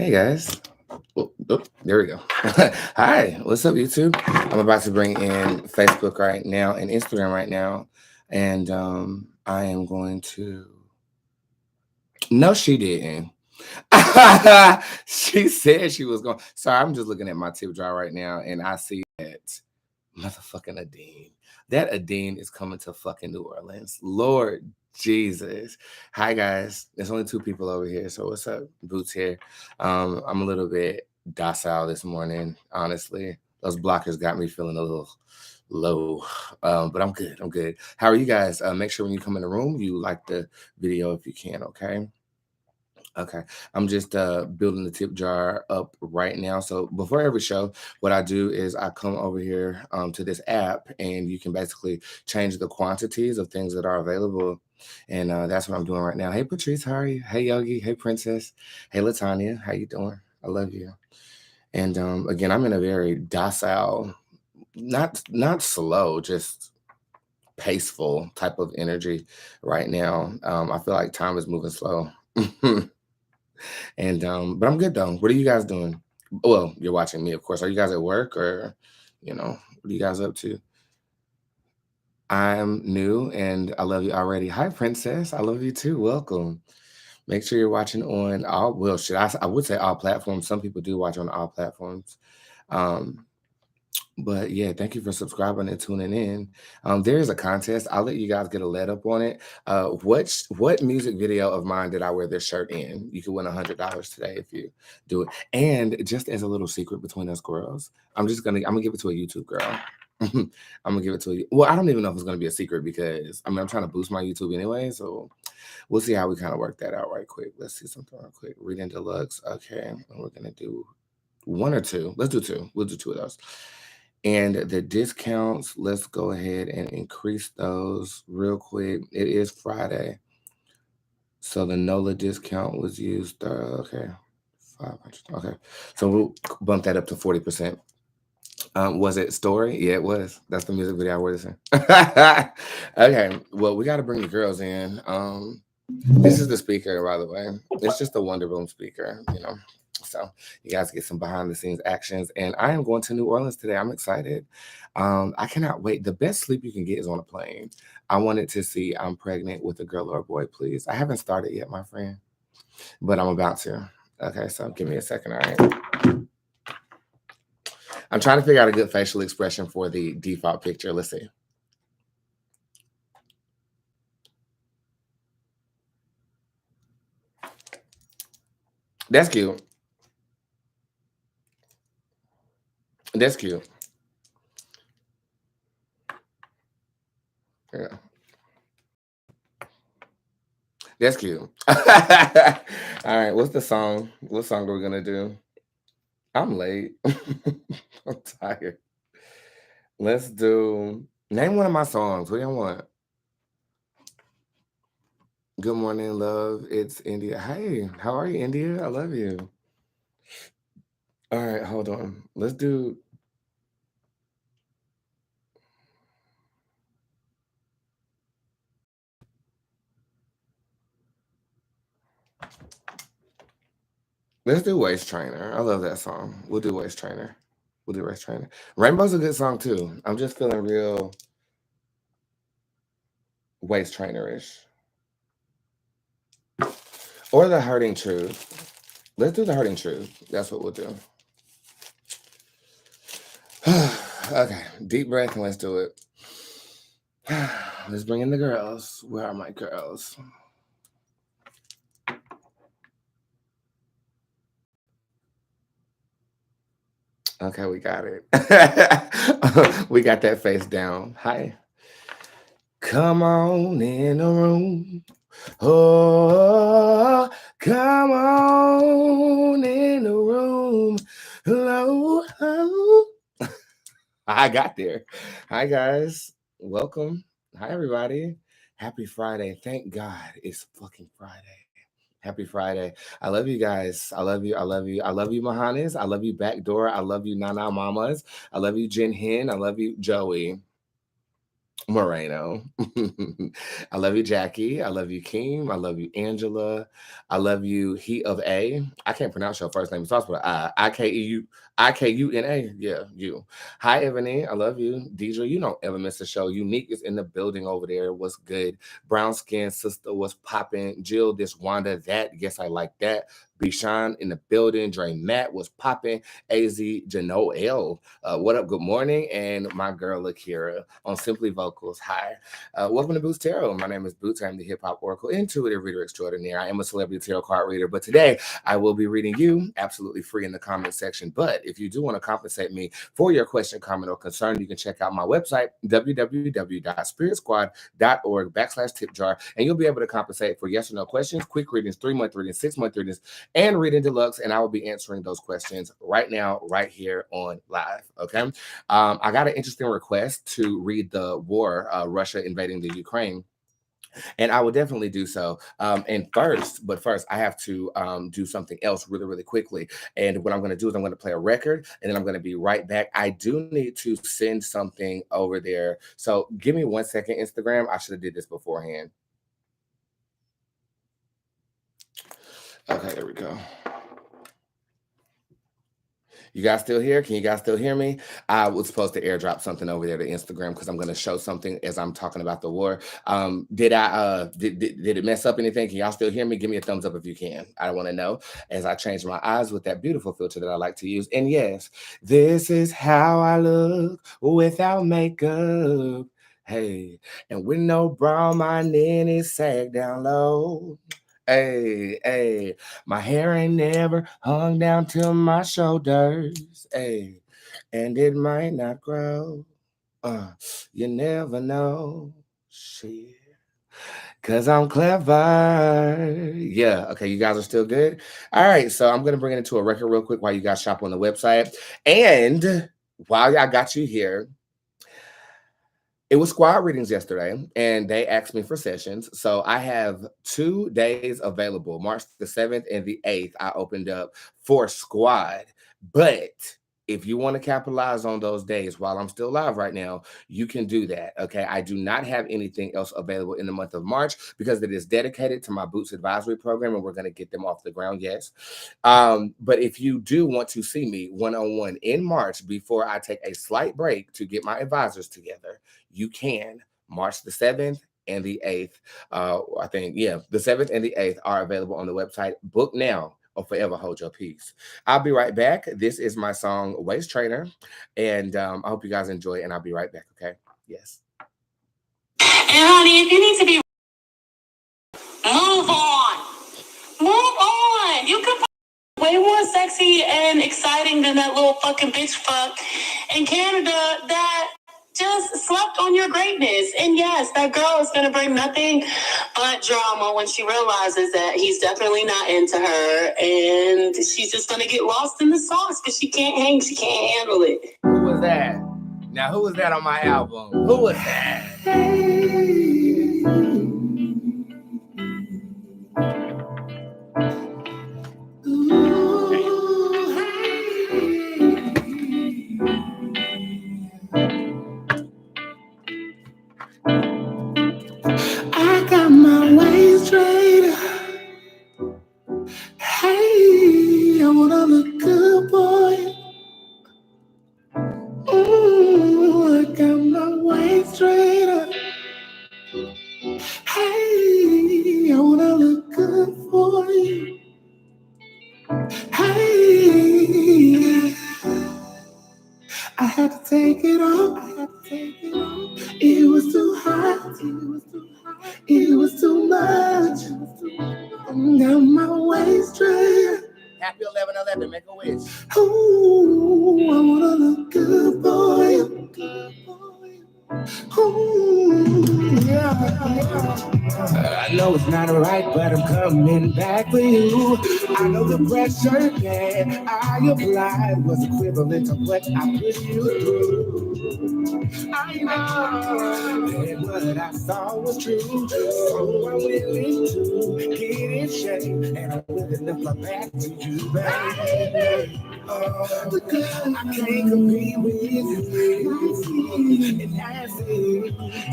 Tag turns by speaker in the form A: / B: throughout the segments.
A: Hey guys. There we go. Hi, what's up, YouTube? I'm about to bring in Facebook right now and Instagram right now. And I am going to. No, she didn't. She said she was going. Sorry, I'm just looking at my tip jar right now and I see that motherfucking Adine. That Adine is coming to fucking New Orleans. Lord Jesus. Hi guys. There's only two people over here. So what's up? Boots here. I'm a little bit docile this morning, honestly. Those blockers got me feeling a little low. But I'm good. I'm good. How are you guys? Make sure when you come in the room, you like the video if you can, okay? Okay, I'm just building the tip jar up right now. So before every show, what I do is I come over here to this app, and you can basically change the quantities of things that are available, and that's what I'm doing right now. Hey Patrice, how are you? Hey Yogi, hey Princess, hey Latanya, how you doing? I love you. And again, I'm in a very docile, not slow, just paceful type of energy right now. I feel like time is moving slow. And but I'm good though. What are you guys doing? Well, you're watching me, of course. Are you guys at work or what are you guys up to? I'm new and I love you already. Hi, Princess. I love you too. Welcome. Make sure you're watching on all well, I would say all platforms. Some people do watch on all platforms. Um, But yeah, thank you for subscribing and tuning in. There is a contest. I'll let you guys get a let up on it. What music video of mine did I wear this shirt in? You could win $100 today if you do it. And just as a little secret between us girls, I'm gonna give it to a YouTube girl. I'm gonna give it to you. Well, I don't even know if it's gonna be a secret because I'm trying to boost my YouTube anyway. So we'll see how we kind of work that out right quick. Let's see something real quick. Reading deluxe. Okay, and we're gonna do one or two. Let's do two. We'll do two of those. And the discounts, let's go ahead and increase those real quick. It is Friday. So the NOLA discount was used. Okay. 500. Okay. So we'll bump that up to 40%. Was it Story? Yeah, it was. That's the music video I wore this in. Okay. Well, we got to bring the girls in. This is the speaker, by the way. It's just a Wonder Boom speaker. So you guys get some behind the scenes actions. And I am going to New Orleans today. I'm excited. I cannot wait. The best sleep you can get is on a plane. I wanted to see I'm pregnant with a girl or a boy, please. I haven't started yet, my friend, but I'm about to. Okay, so give me a second. All right. I'm trying to figure out a good facial expression for the default picture. Let's see. That's cute. That's cute. Yeah. That's cute. All right, what's the song? What song are we gonna do? I'm late. I'm tired. Let's do name one of my songs. What do you want? Good morning, love. It's India. Hey, how are you, India? I love you. All right, hold on. Let's do Waist Trainer. I love that song. We'll do Waist Trainer. We'll do Waist Trainer. Rainbow's a good song too. I'm just feeling real Waist Trainer-ish. Or The Hurting Truth. Let's do The Hurting Truth. That's what we'll do. Okay, deep breath and let's do it. Let's bring in the girls. Where are my girls? Okay, we got it. We got that face down. Hi. Come on in the room. Oh, come on in the room. Hello. Hello. I got there. Hi, guys. Welcome. Hi, everybody. Happy Friday. Thank God it's fucking Friday. Happy Friday. I love you guys. I love you. I love you. I love you, Mahanas. I love you, Backdoor. I love you, Nana Mamas. I love you, Jen Hen. I love you, Joey. Moreno. I love you, Jackie. I love you, Keem. I love you, Angela. I love you, He of A. I can't pronounce your first name. It starts with IKUNA. Yeah, you. Hi, Ebony. I love you. Deidre, you don't ever miss a show. Unique is in the building over there. What's good? Brown skin sister was popping. Jill, this Wanda, that. Yes, I like that. Bishan in the building. Dre Matt was popping. AZ Janoel. What up? Good morning. And my girl Akira on Simply Vocals. Hi. Welcome to Boots Tarot. My name is Boots. I'm the hip hop oracle, intuitive reader extraordinaire. I am a celebrity tarot card reader, but today I will be reading you absolutely free in the comment section. But if you do want to compensate me for your question, comment, or concern, you can check out my website, www.spiritsquad.org/tip jar, and you'll be able to compensate for yes or no questions, quick readings, 3-month readings, 6-month readings, and reading deluxe. And I will be answering those questions right now, right here on live. Okay. I got an interesting request to read the war, Russia invading the Ukraine, and I will definitely do so. But first, I have to do something else really, really quickly. And what I'm going to do is I'm going to play a record, and then I'm going to be right back. I do need to send something over there. So give me 1 second, Instagram. I should have did this beforehand. Okay, there we go. You guys still here? Can you guys still hear me? I was supposed to airdrop something over there to Instagram because I'm going to show something as I'm talking about the war. Did it mess up anything? Can y'all still hear me? Give me a thumbs up if you can. I want to know as I change my eyes with that beautiful filter that I like to use. And yes, this is how I look without makeup. Hey, and with no bra, my nanny sag down low. Hey, hey, my hair ain't never hung down to my shoulders. Hey, and it might not grow. You never know. Shit. Cause I'm clever. Yeah. Okay. You guys are still good. All right. So I'm gonna bring it into a record real quick while you guys shop on the website. And while I got you here, it was squad readings yesterday, and they asked me for sessions. So I have 2 days available, March the 7th and the 8th. I opened up for squad. But if you want to capitalize on those days while I'm still live right now, you can do that. Okay. I do not have anything else available in the month of March because it is dedicated to my Boots Advisory Program, and we're going to get them off the ground. Yes. But if you do want to see me one-on-one in March before I take a slight break to get my advisors together, you can. March the 7th and the 8th. I think, yeah, the 7th and the 8th are available on the website. Book now or forever hold your peace. I'll be right back. This is my song Waist Trainer. And I hope you guys enjoy it, and I'll be right back. Okay. Yes. And honey, if you need to be move on. Move on. You could be way more sexy and exciting than that little fucking bitch fuck in Canada that just slept on your greatness. And yes, that girl is going to bring nothing but drama when she realizes that he's definitely not into her. And she's just going to get lost in the sauce because she can't hang. She can't handle it. Who was that? Now, who was that on my album? Who was that? I got my waist straight. Hey, I wanna look good, boy. Ooh, I got my waist straight. Hey, I wanna look good for you. Hey, I had to take it off. It was too hot. It was too much. Got my waist straight. Happy 11/11, make a wish. Ooh, I wanna look good, boy. Ooh, yeah. I know it's not right, but I'm coming back for you. I know the pressure that I applied was equivalent to what I put you through. I know that what I saw was true, so I'm willing to get in shape, and I'm willing to fly back to you, baby. Oh, I can't compete with you. And as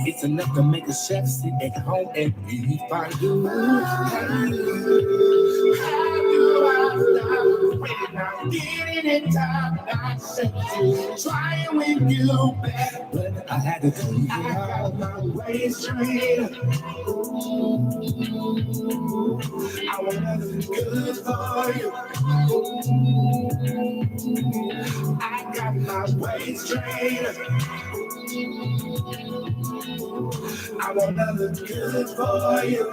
A: it's enough to make a chef sit at home and eat fondue. Have you out when I'm getting it time? I said to trying with you back, but I had to tell you I got my way straight. I wanna look good for you. I got my way straight. I wanna look good for you.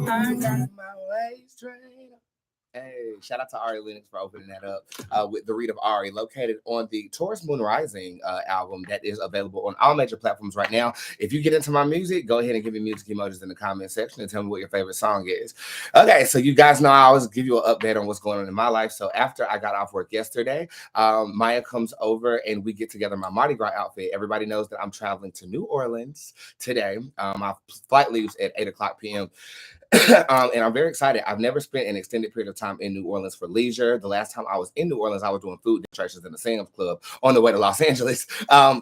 A: I got my way straight. Hey, shout out to Ari Lennox for opening that up with The Read of Ari, located on the Taurus Moon Rising album that is available on all major platforms right now. If you get into my music, go ahead and give me music emojis in the comment section and tell me what your favorite song is. Okay, so you guys know I always give you an update on what's going on in my life. So after I got off work yesterday, Maya comes over and we get together my Mardi Gras outfit. Everybody knows that I'm traveling to New Orleans today. My flight leaves at 8 o'clock p.m. And I'm very excited. I've never spent an extended period of time in New Orleans for leisure. The last time I was in New Orleans, I was doing food demonstrations in the Sam's Club on the way to Los Angeles,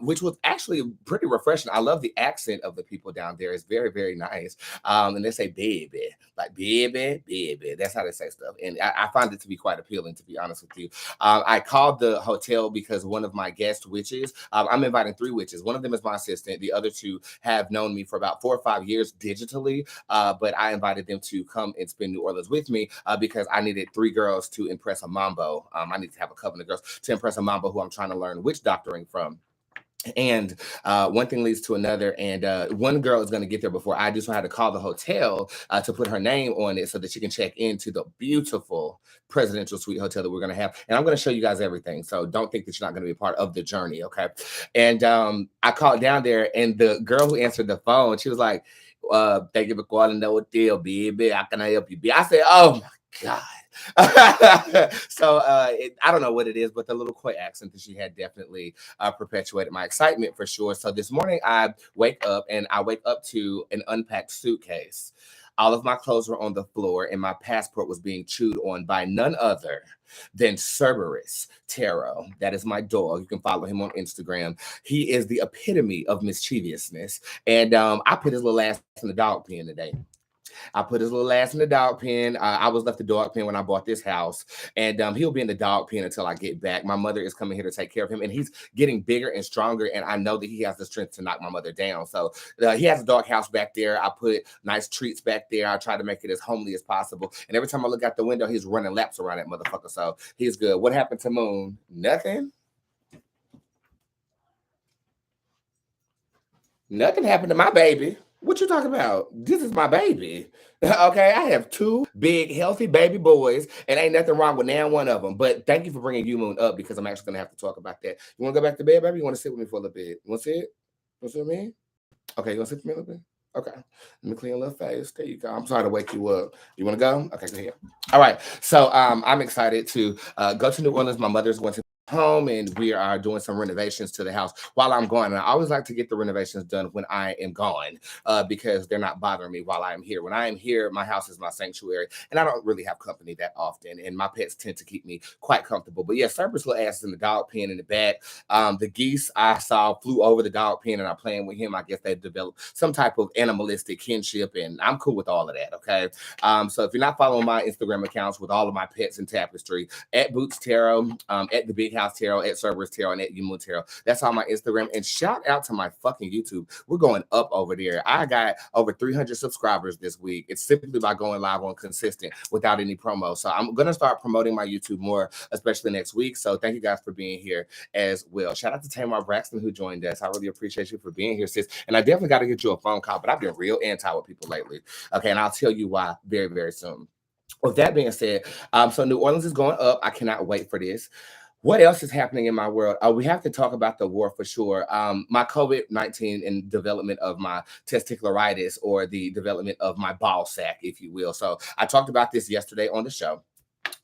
A: which was actually pretty refreshing. I love the accent of the people down there. It's very, very nice. And they say baby, like baby, baby. That's how they say stuff. And I find it to be quite appealing, to be honest with you. I called the hotel because one of my guest witches, I'm inviting 3 witches. One of them is my assistant. The other 2 have known me for about 4 or 5 years digitally, but I invited them to come and spend New Orleans with me because I needed 3 girls to impress a mambo. I need to have a couple of girls to impress a mambo who I'm trying to learn witch doctoring from. And one thing leads to another, and one girl is going to get there before I do, so I had to call the hotel to put her name on it so that she can check into the beautiful presidential suite hotel that we're going to have. And I'm going to show you guys everything, so don't think that you're not going to be a part of the journey, okay? And I called down there, and the girl who answered the phone, she was like, thank you for calling the hotel, baby. How can I help you? I said, oh my God. So I don't know what it is, but the little coy accent that she had definitely perpetuated my excitement for sure. So this morning I wake up to an unpacked suitcase. All of my clothes were on the floor, and my passport was being chewed on by none other than Cerberus Tarot. That is my dog. You can follow him on Instagram. He is the epitome of mischievousness. And I put his little ass in the dog pen today. I put his little ass in the dog pen. I was left the dog pen when I bought this house, and he'll be in the dog pen until I get back. My mother is coming here to take care of him, and he's getting bigger and stronger, and I know that he has the strength to knock my mother down. So he has a dog house back there. I put nice treats back there. I try to make it as homely as possible, and every time I look out the window, he's running laps around that motherfucker. So he's good. What happened to Moon? Nothing. Nothing happened to my baby. What you talking about? This is my baby. Okay, I have 2 big, healthy baby boys, and ain't nothing wrong with now one of them. But thank you for bringing you Moon up because I'm actually gonna have to talk about that. You want to go back to bed, baby? You want to sit with me for a little bit? You want to sit? You want to sit with me? Okay, you want to sit with me a little bit? Okay, let me clean a little face. There you go. I'm sorry to wake you up. You want to go? Okay, go ahead. All right. So I'm excited to go to New Orleans. My mother's going to home, and we are doing some renovations to the house while I'm gone. And I always like to get the renovations done when I am gone because they're not bothering me while I am here. When I am here, my house is my sanctuary, and I don't really have company that often, and my pets tend to keep me quite comfortable. But yeah, Cerberus little ass is in the dog pen in the back. The geese I saw flew over the dog pen, and I'm playing with him. I guess they developed some type of animalistic kinship, and I'm cool with all of that, okay? So if you're not following my Instagram accounts with all of my pets and tapestry, at Boots Tarot, at the Big House Tarot, at Cerberus Tarot, and at Yumu Tarot. That's on my Instagram. And shout out to my fucking YouTube. We're going up over there. I got over 300 subscribers this week. It's simply by going live on consistent without any promo. So I'm going to start promoting my YouTube more, especially next week. So thank you guys for being here as well. Shout out to Tamar Braxton who joined us. I really appreciate you for being here, sis. And I definitely got to get you a phone call, but I've been real anti with people lately. Okay, and I'll tell you why very, very soon. With that being said, so New Orleans is going up. I cannot wait for this. What else is happening in my world? We have to talk about the war for sure. My COVID-19 and development of my testicularitis, or the development of my ball sack, if you will. So I talked about this yesterday on the show.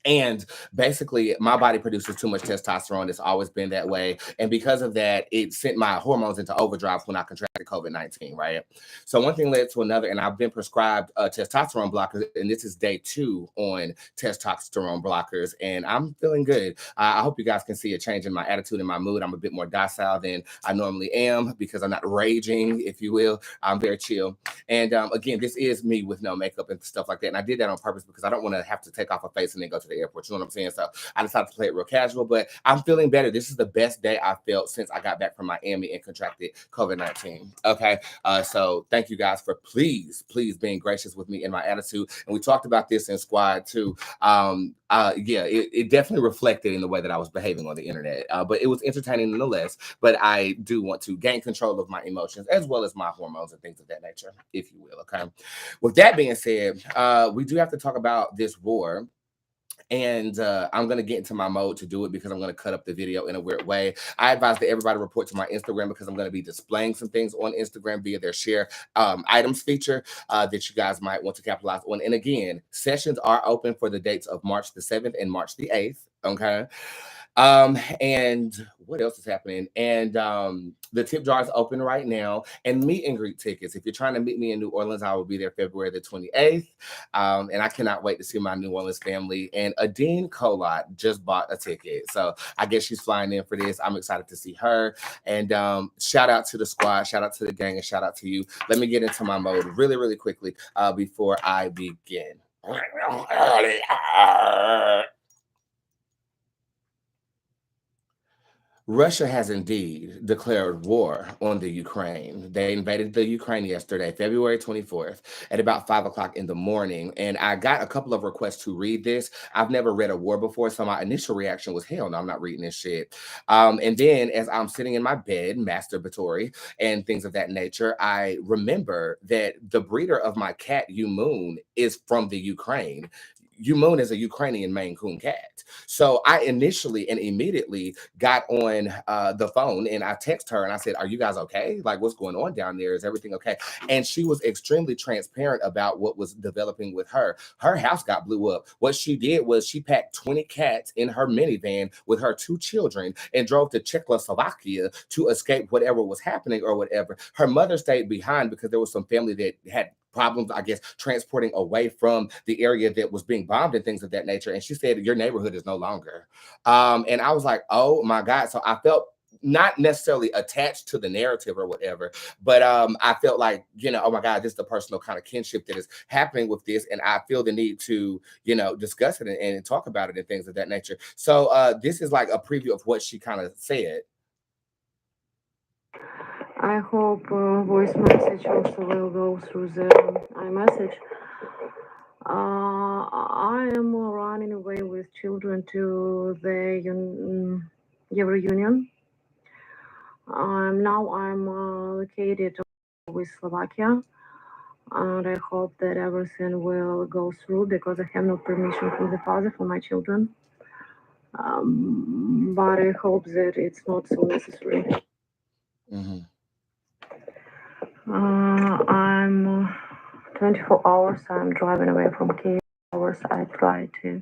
A: And basically, my body produces too much testosterone. It's always been that way. And because of that, it sent my hormones into overdrive when I contracted COVID-19, right? So one thing led to another, and I've been prescribed testosterone blockers, and this is day 2 on testosterone blockers, and I'm feeling good. I hope you guys can see a change in my attitude and my mood. I'm a bit more docile than I normally am because I'm not raging, if you will. I'm very chill. And again, this is me with no makeup and stuff like that. And I did that on purpose because I don't want to have to take off a face and then go to the airport. You know what I'm saying? So I decided to play it real casual, but I'm feeling better. This is the best day I felt since I got back from Miami and contracted COVID-19. Okay. So thank you guys for please being gracious with me in my attitude. And we talked about this in squad too. Yeah, it definitely reflected in the way that I was behaving on the internet, but it was entertaining nonetheless. But I do want to gain control of my emotions as well as my hormones and things of that nature, if you will. Okay. With that being said, we do have to talk about this war, and I'm going to get into my mode to do it because I'm going to cut up the video in a weird way. I advise that everybody report to my Instagram because I'm going to be displaying some things on Instagram via their share items feature that you guys might want to capitalize on. And again, sessions are open for the dates of March the 7th and March the 8th. Okay. And what else is happening? And the tip jar is open right now. And meet and greet tickets. If you're trying to meet me in New Orleans, I will be there February the 28th. And I cannot wait to see my New Orleans family. And Adine Colot just bought a ticket. So I guess she's flying in for this. I'm excited to see her. And shout out to the squad, shout out to the gang, and shout out to you. Let me get into my mode really, really quickly before I begin. Russia has indeed declared war on the Ukraine. They invaded the Ukraine yesterday, February 24th, at about 5 o'clock in the morning. And I got a couple of requests to read this. I've never read a war before, so my initial reaction was, hell no, I'm not reading this shit. And then as I'm sitting in my bed, masturbatory, and things of that nature, I remember that the breeder of my cat, Yu Moon, is from the Ukraine. Yu Moon is a Ukrainian Maine Coon cat. So I initially and immediately got on the phone and I text her and I said, "Are you guys okay? Like, what's going on down there? Is everything okay?" And she was extremely transparent about what was developing with her. Her house got blew up. What she did was she packed 20 cats in her minivan with her 2 children and drove to Czechoslovakia to escape whatever was happening or whatever. Her mother stayed behind because there was some family that had problems, I guess, transporting away from the area that was being bombed and things of that nature. And she said, "Your neighborhood is no longer." And I was like, oh my God. So I felt not necessarily attached to the narrative or whatever, but I felt like, oh my God, this is the personal kind of kinship that is happening with this. And I feel the need to, discuss it and talk about it and things of that nature. So this is like a preview of what she kind of said.
B: I hope voice message also will go through the iMessage. I am running away with children to the Euro Union. Now I'm located with Slovakia, and I hope that everything will go through because I have no permission from the father for my children. But I hope that it's not so necessary.
A: Mhm.
B: I'm 24 hours. I'm driving away from Kiev. Hours. I try to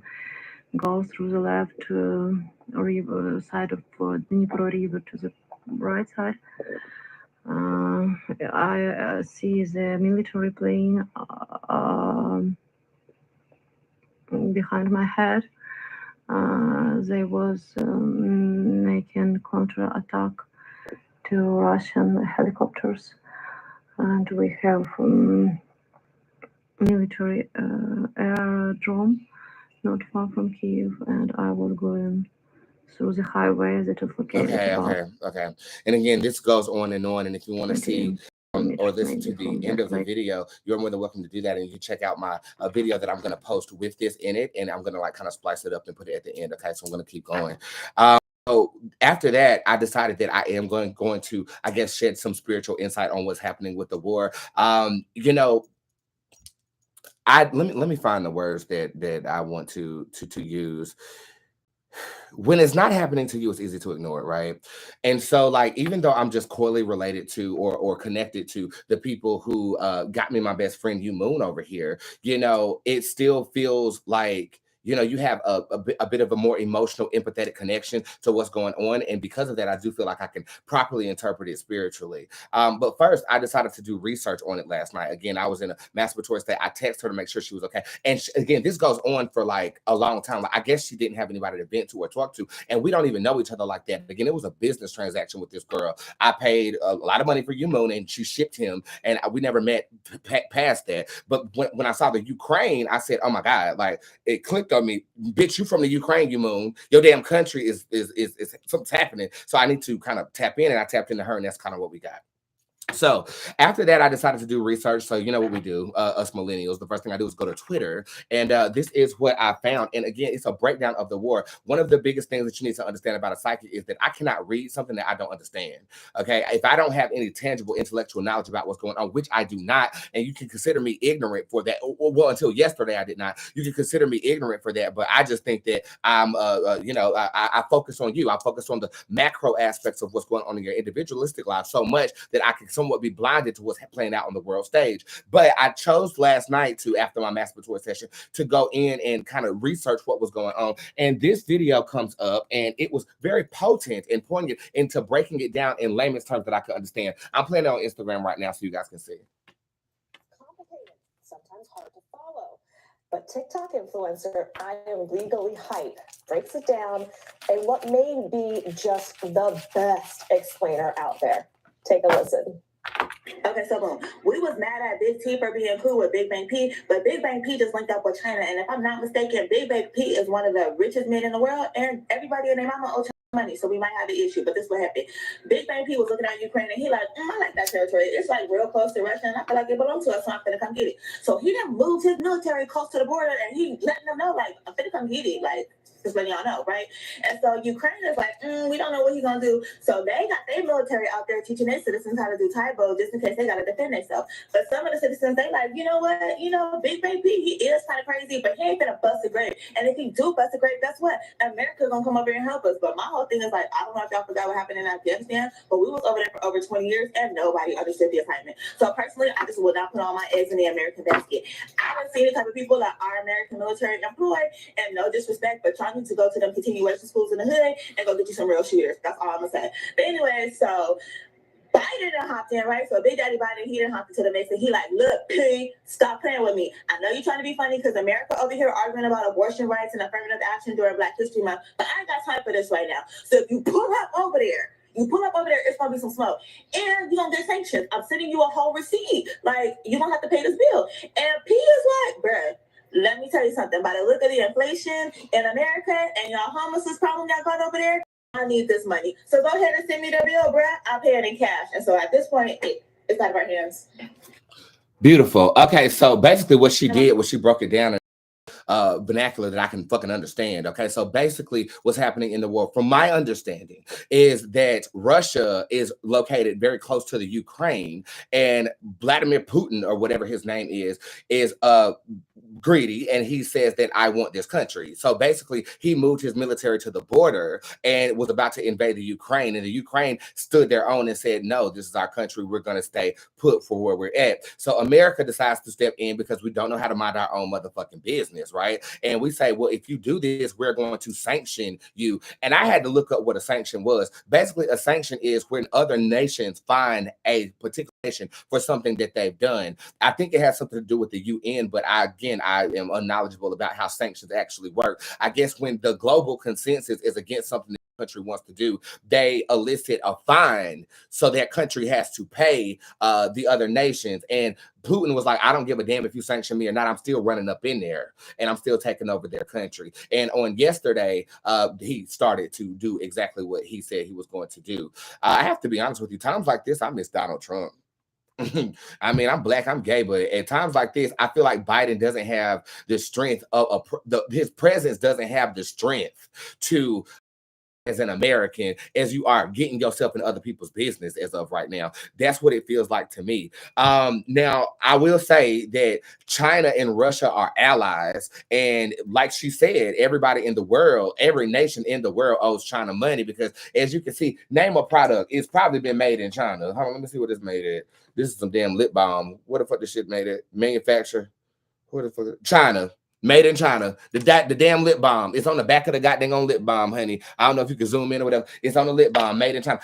B: go through the left river side of Dnipro River to the right side. I see the military plane behind my head. They was making counter attack to Russian helicopters, and we have military aerodrome not far from Kiev, and I was going through the highway that is located about
A: Okay. And again, this goes on and on. And if you want to
B: 20
A: see or
B: kilometers
A: listen
B: maybe
A: to the
B: from
A: end
B: that
A: of the
B: place.
A: video, you're more than welcome to do that. And you can check out my video that I'm going to post with this in it. And I'm going to like kind of splice it up and put it at the end. Okay. So I'm going to keep going. So after that, I decided that I am going to, I guess, shed some spiritual insight on what's happening with the war. I let me find the words that I want to use. when it's not happening to you, it's easy to ignore it, right? And so, like, even though I'm just coyly related to or connected to the people who got me my best friend, you Moon, over here, it still feels like you have a bit of a more emotional, empathetic connection to what's going on, and because of that, I do feel like I can properly interpret it spiritually. But first, I decided to do research on it last night. Again, I was in a masturbatory state. I texted her to make sure she was okay, and again, this goes on for like a long time. Like, I guess she didn't have anybody to vent to or talk to, and we don't even know each other like that. Again, it was a business transaction with this girl. I paid a lot of money for you Moon, and she shipped him, and we never met past that. But when I saw the Ukraine, I said, "Oh my God!" Like, it clicked on me, bitch. You from the Ukraine, you Moon? Your damn country is something's happening. So I need to kind of tap in, and I tapped into her, and that's kind of what we got. So after that, I decided to do research. So you know what we do, us millennials. The first thing I do is go to Twitter, and this is what I found. And again, it's a breakdown of the war. One of the biggest things that you need to understand about a psychic is that I cannot read something that I don't understand. Okay, if I don't have any tangible intellectual knowledge about what's going on, which I do not, and you can consider me ignorant for that. Well, until yesterday, I did not. You can consider me ignorant for that, but I just think that I'm, I focus on you. I focus on the macro aspects of what's going on in your individualistic life so much that I can somewhat be blinded to what's playing out on the world stage. But I chose last night to, after my masturbatory session, to go in and kind of research what was going on. And this video comes up, and it was very potent and poignant into breaking it down in layman's terms that I could understand. I'm playing it on Instagram right now so you guys can see.
C: Complicated, sometimes hard to follow. But TikTok influencer I Am Legally Hype breaks it down in what may be just the best explainer out there. Take a listen.
D: Okay, so boom. We was mad at Big T for being cool with Big Bang P, but Big Bang P just linked up with China. And if I'm not mistaken, Big Bang P is one of the richest men in the world, and everybody and their mama owes China money, so we might have an issue. But this is what happened. Big Bang P was looking at Ukraine, and he like, I like that territory. It's like real close to Russia, and I feel like it belongs to us, so I'm finna come get it. So he done moved his military close to the border, and he letting them know, like, I'm finna come get it, like. Just letting y'all know, right? And so Ukraine is like, we don't know what he's gonna do. So they got their military out there teaching their citizens how to do Taibo just in case they gotta defend themselves. But some of the citizens, they like, you know what? Big Bang P, he is kind of crazy, but he ain't gonna bust a grape. And if he do bust a grape, guess what? America's gonna come over here and help us. But my whole thing is like, I don't know if y'all forgot what happened in Afghanistan, but we was over there for over 20 years and nobody understood the assignment. So personally, I just would not put all my eggs in the American basket. I don't see the type of people that are American military employed, and no disrespect, but y'all need to go to them continuation schools in the hood and go get you some real shooters. That's all I'm gonna say. But anyway, so Biden done hopped in, right? So Big Daddy Biden, he done hopped into the mix, and he like, look, P, stop playing with me. I know you're trying to be funny because America over here arguing about abortion rights and affirmative action during Black History Month, but I ain't got time for this right now. So if you pull up over there, it's gonna be some smoke. And you're gonna get sanctions. I'm sending you a whole receipt. Like, you're gonna have to pay this bill. And P is like, bruh, let me tell you something. By the look of the inflation in America and y'all homelessness problem y'all got over there, I need this money. So go ahead and send me the bill, bruh. I'll pay it in cash. And so at this point, it's out of our hands.
A: Beautiful. Okay, so basically what she did was she broke it down vernacular that I can fucking understand. Okay, so basically what's happening in the war, from my understanding, is that Russia is located very close to the Ukraine, and Vladimir Putin, or whatever his name is greedy, and he says that I want this country. So basically he moved his military to the border and was about to invade the Ukraine, and the Ukraine stood their own and said, no, this is our country, we're going to stay put for where we're at. So America decides to step in because we don't know how to mind our own motherfucking business, right? And we say, well, if you do this, we're going to sanction you. And I had to look up what a sanction was. Basically, a sanction is when other nations find a particular nation for something that they've done. I think it has something to do with the UN, but I am unknowledgeable about how sanctions actually work. I guess when the global consensus is against something country wants to do, they elicit a fine, so that country has to pay the other nations. And Putin was like, I don't give a damn if you sanction me or not, I'm still running up in there and I'm still taking over their country. And on yesterday, he started to do exactly what he said he was going to do. I have to be honest with you, times like this, I miss Donald Trump. I mean, I'm Black, I'm gay, but at times like this, I feel like Biden doesn't have the strength of his presence doesn't have the strength to as an American as you are getting yourself in other people's business as of right now. That's what it feels like to me. Now, I will say that China and Russia are allies. And like she said, everybody in the world, every nation in the world owes China money because, as you can see, name a product. It's probably been made in China. Hold on, let me see what it's made at. This is some damn lip balm. What the fuck this shit made at? Manufacturer? What the fuck? China. Made in China. The damn lip balm. It's on the back of the goddamn on lip balm, honey. I don't know if you can zoom in or whatever. It's on the lip balm. Made in China.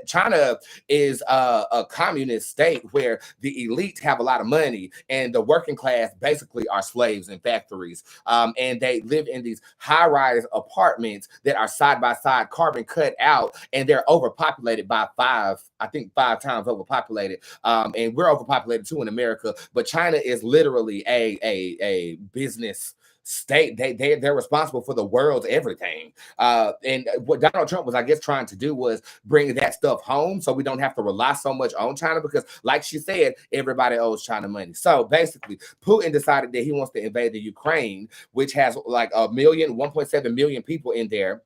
A: China is a communist state where the elite have a lot of money and the working class basically are slaves in factories. And they live in these high-rise apartments that are side by side, carbon cut out, and they're overpopulated by I think 5 times overpopulated. And we're overpopulated too in America, but China is literally a business state. They're responsible for the world's everything. And what Donald Trump was, I guess, trying to do was bring that stuff home so we don't have to rely so much on China because, like she said, everybody owes China money. So basically, Putin decided that he wants to invade the Ukraine, which has like 1.7 million people in there.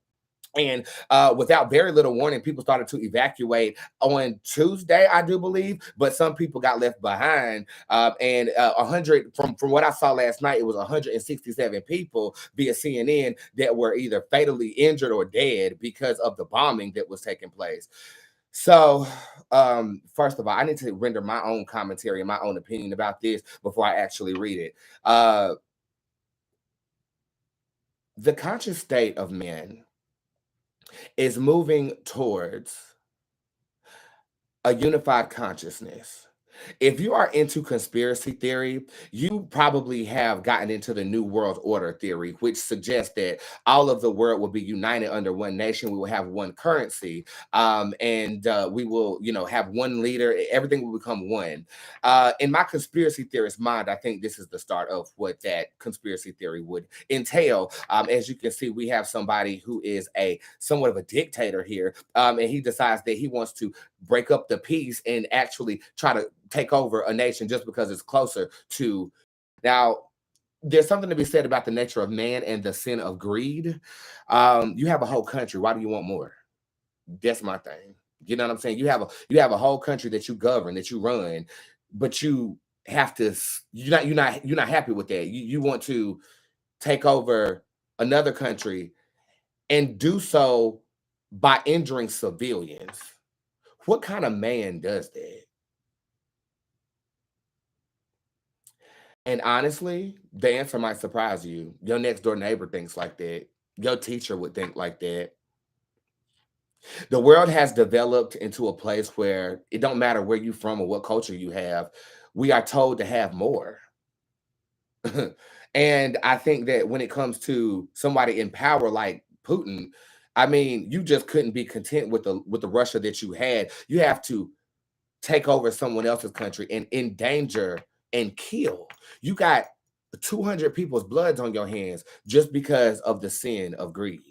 A: And without very little warning, people started to evacuate on Tuesday, I do believe, but some people got left behind. And 100, from what I saw last night, it was 167 people via CNN that were either fatally injured or dead because of the bombing that was taking place. So, first of all, I need to render my own commentary and my own opinion about this before I actually read it. The conscious state of men is moving towards a unified consciousness. If you are into conspiracy theory, you probably have gotten into the New World Order theory, which suggests that all of the world will be united under one nation. We will have one currency, and we will, have one leader. Everything will become one. In my conspiracy theorist mind, I think this is the start of what that conspiracy theory would entail. As you can see, we have somebody who is somewhat of a dictator here, and he decides that he wants to break up the peace and actually try to take over a nation just because it's closer to. Now, there's something to be said about the nature of man and the sin of greed. You have a whole country. Why do you want more? That's my thing. You know what I'm saying? You have a whole country that you govern, that you run, but you have to. You're not happy with that. You want to take over another country and do so by injuring civilians. What kind of man does that? And honestly, the answer might surprise you. Your next door neighbor thinks like that. Your teacher would think like that. The world has developed into a place where it don't matter where you're from or what culture you have. We are told to have more. And I think that when it comes to somebody in power like Putin, I mean, you just couldn't be content with the Russia that you had. You have to take over someone else's country and endanger and kill. You got 200 people's bloods on your hands just because of the sin of greed.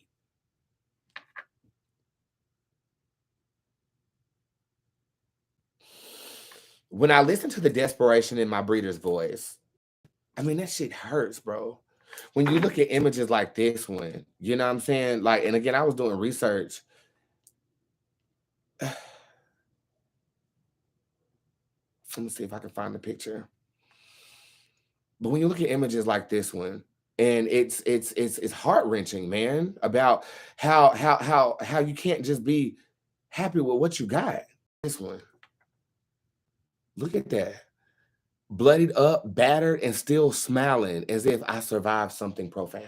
A: When I listen to the desperation in my breeder's voice, I mean, that shit hurts, bro. When you look at images like this one, you know what I'm saying? Like, and again, I was doing research. Let me see if I can find the picture. But when you look at images like this one, and it's heart-wrenching, man, about how you can't just be happy with what you got. This one. Look at that. Bloodied up, battered, and still smiling as if I survived something profound.